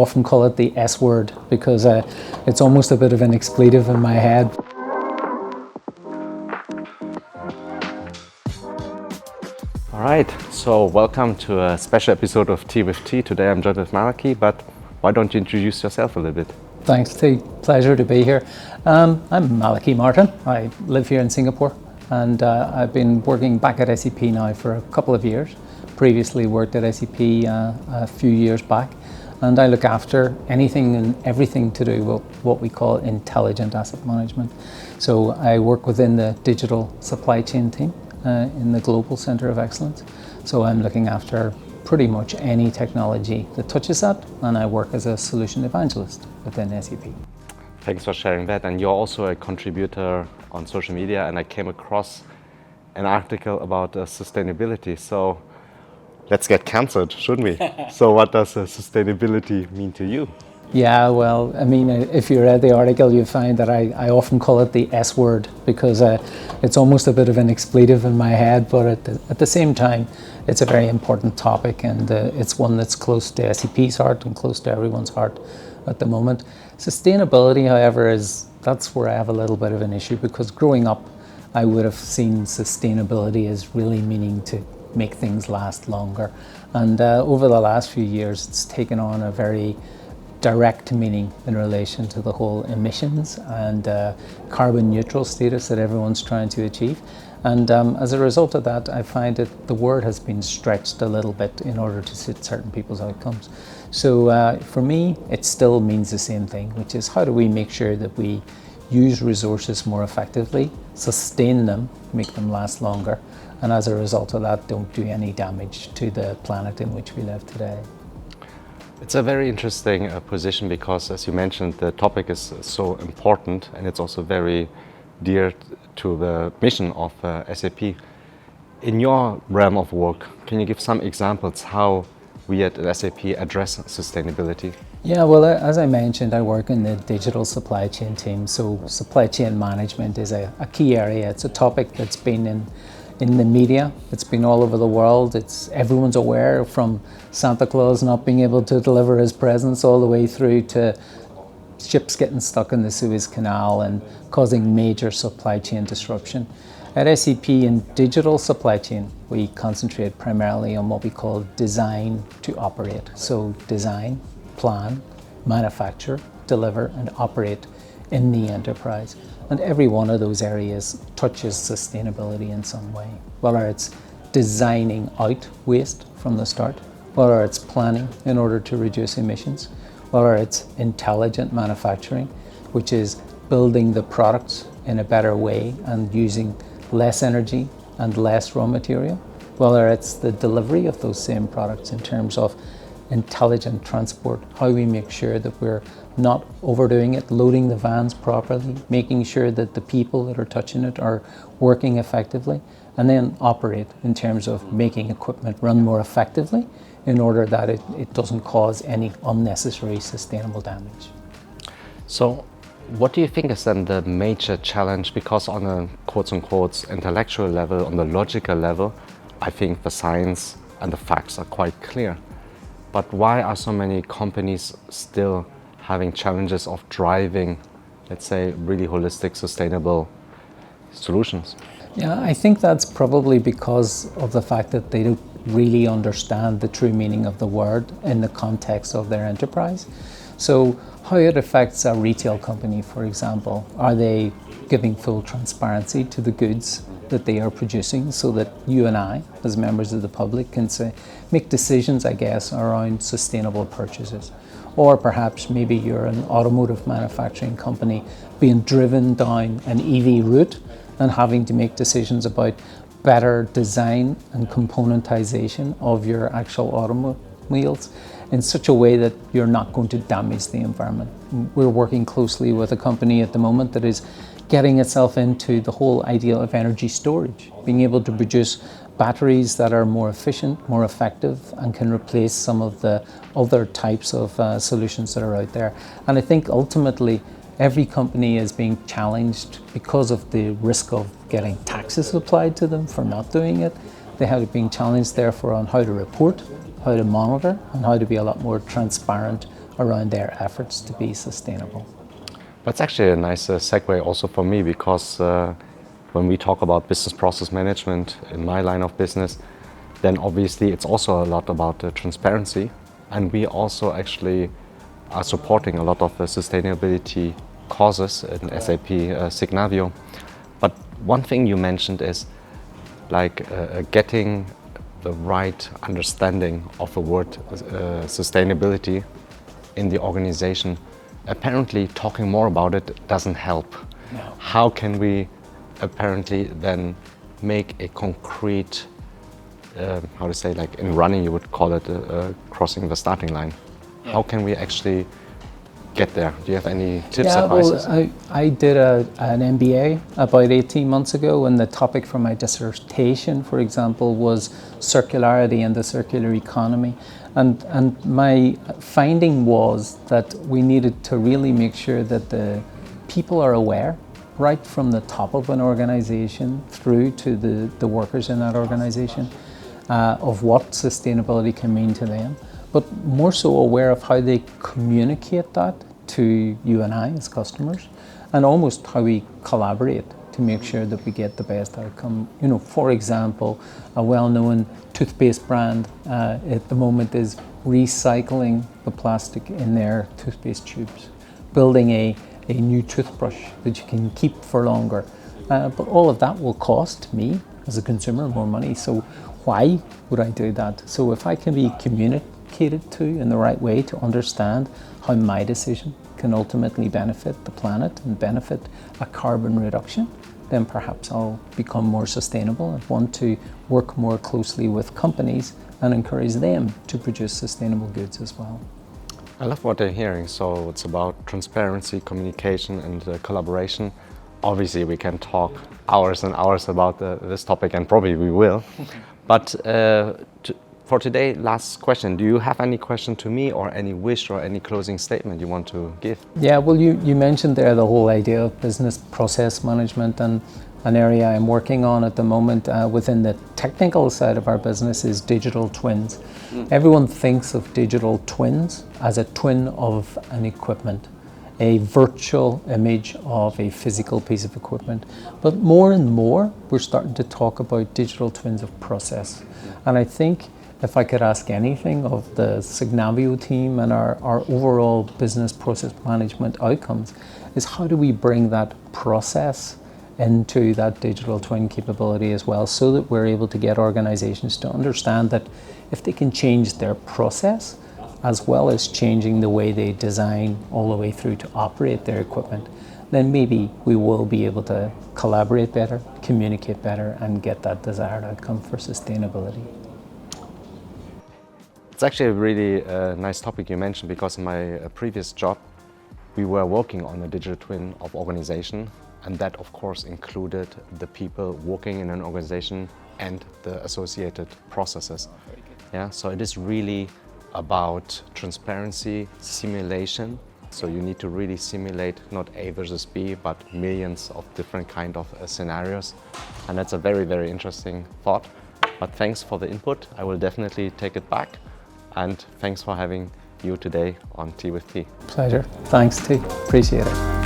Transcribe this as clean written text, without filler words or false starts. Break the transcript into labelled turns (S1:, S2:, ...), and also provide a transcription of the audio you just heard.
S1: often call it the S word because it's almost a bit of an expletive in my head.
S2: All right, so welcome to a special episode of Tea with Tea. Today I'm joined with Malachy, but why don't you introduce yourself a little bit?
S1: Thanks, T. Pleasure to be here. I'm Malachy Martin. I live here in Singapore, and I've been working back at SAP now for a couple of years. Previously worked at SAP a few years back, and I look after anything and everything to do with what we call intelligent asset management. So I work within the digital supply chain team in the Global Centre of Excellence. So I'm looking after pretty much any technology that touches that, and I work as a solution evangelist within SAP.
S2: Thanks for sharing that. And you're also a contributor on social media, and I came across an article about sustainability. So let's get cancelled, shouldn't we? So what does sustainability mean to you?
S1: Yeah, well, I mean, if you read the article, you find that I often call it the S word because it's almost a bit of an expletive in my head, but at the same time, it's a very important topic, and it's one that's close to SAP's heart and close to everyone's heart at the moment. Sustainability, however, that's where I have a little bit of an issue, because growing up, I would have seen sustainability as really meaning to make things last longer. And over the last few years, it's taken on a very direct meaning in relation to the whole emissions and carbon neutral status that everyone's trying to achieve. And as a result of that, I find that the word has been stretched a little bit in order to suit certain people's outcomes. So for me, it still means the same thing, which is how do we make sure that we use resources more effectively, sustain them, make them last longer, and as a result of that, don't do any damage to the planet in which we live today.
S2: It's a very interesting position because, as you mentioned, the topic is so important and it's also very dear to the mission of SAP. In your realm of work, can you give some examples how we at SAP address sustainability?
S1: Yeah, well, as I mentioned, I work in the digital supply chain team, so supply chain management is a key area. It's a topic that's been in the media. It's been all over the world. Everyone's aware, from Santa Claus not being able to deliver his presents all the way through to ships getting stuck in the Suez Canal and causing major supply chain disruption. At SAP in digital supply chain, we concentrate primarily on what we call design to operate. So design, plan, manufacture, deliver, and operate in the enterprise. And every one of those areas touches sustainability in some way, whether it's designing out waste from the start, whether it's planning in order to reduce emissions, whether it's intelligent manufacturing, which is building the products in a better way and using less energy and less raw material, whether it's the delivery of those same products in terms of intelligent transport, how we make sure that we're not overdoing it, loading the vans properly, making sure that the people that are touching it are working effectively, and then operate in terms of making equipment run more effectively in order that it doesn't cause any unnecessary sustainable damage.
S2: So what do you think is then the major challenge? Because on a quotes-unquote intellectual level, on the logical level, I think the science and the facts are quite clear. But why are so many companies still having challenges of driving, let's say, really holistic, sustainable solutions?
S1: Yeah, I think that's probably because of the fact that they don't really understand the true meaning of the word in the context of their enterprise. So how it affects a retail company, for example, are they giving full transparency to the goods that they are producing so that you and I, as members of the public, can make decisions, I guess, around sustainable purchases? Or perhaps maybe you're an automotive manufacturing company being driven down an EV route and having to make decisions about better design and componentization of your actual automobiles in such a way that you're not going to damage the environment. We're working closely with a company at the moment that is getting itself into the whole idea of energy storage, being able to produce batteries that are more efficient, more effective, and can replace some of the other types of solutions that are out there. And I think ultimately every company is being challenged because of the risk of getting taxes applied to them for not doing it. They have been challenged therefore on how to report, how to monitor, and how to be a lot more transparent around their efforts to be sustainable.
S2: That's actually a nice segue also for me, because when we talk about business process management in my line of business, then obviously it's also a lot about transparency. And we also actually are supporting a lot of sustainability causes in SAP Signavio. But one thing you mentioned is like getting the right understanding of the word sustainability in the organization. Apparently talking more about it doesn't help.
S1: No.
S2: How can we apparently then make a concrete, how to say, like in running you would call it crossing the starting line.
S1: Yeah.
S2: How can we actually get there? Do you have any tips,
S1: Yeah,
S2: advices?
S1: well, I did an MBA about 18 months ago, and the topic for my dissertation, for example, was circularity and the circular economy. And my finding was that we needed to really make sure that the people are aware, right from the top of an organization through to the workers in that organization, of what sustainability can mean to them, but more so aware of how they communicate that to you and I as customers, and almost how we collaborate to make sure that we get the best outcome. You know, for example, a well-known toothpaste brand at the moment is recycling the plastic in their toothpaste tubes, building a new toothbrush that you can keep for longer. But all of that will cost me as a consumer more money. So why would I do that? So if I can be communicated to in the right way to understand how my decision can ultimately benefit the planet and benefit a carbon reduction, then perhaps I'll become more sustainable and want to work more closely with companies and encourage them to produce sustainable goods as well.
S2: I love what I'm hearing. So it's about transparency, communication, and collaboration. Obviously, we can talk hours and hours about this topic, and probably we will. But for today, last question. Do you have any question to me, or any wish, or any closing statement you want to give?
S1: Yeah, well, you mentioned there the whole idea of business process management, and an area I'm working on at the moment within the technical side of our business is digital twins. Everyone thinks of digital twins as a twin of an equipment, a virtual image of a physical piece of equipment. But more and more, we're starting to talk about digital twins of process. And I think if I could ask anything of the Signavio team and our overall business process management outcomes, is how do we bring that process into that digital twin capability as well, so that we're able to get organizations to understand that if they can change their process, as well as changing the way they design all the way through to operate their equipment, then maybe we will be able to collaborate better, communicate better, and get that desired outcome for sustainability.
S2: It's actually a really nice topic you mentioned, because in my previous job, we were working on a digital twin of organization, and that of course included the people working in an organization and the associated processes. Yeah, so it is really about transparency, simulation. So you need to really simulate not A versus B, but millions of different kind of scenarios. And that's a very, very interesting thought. But thanks for the input. I will definitely take it back. And thanks for having you today on Tea with T.
S1: Pleasure. Thanks, T. Appreciate it.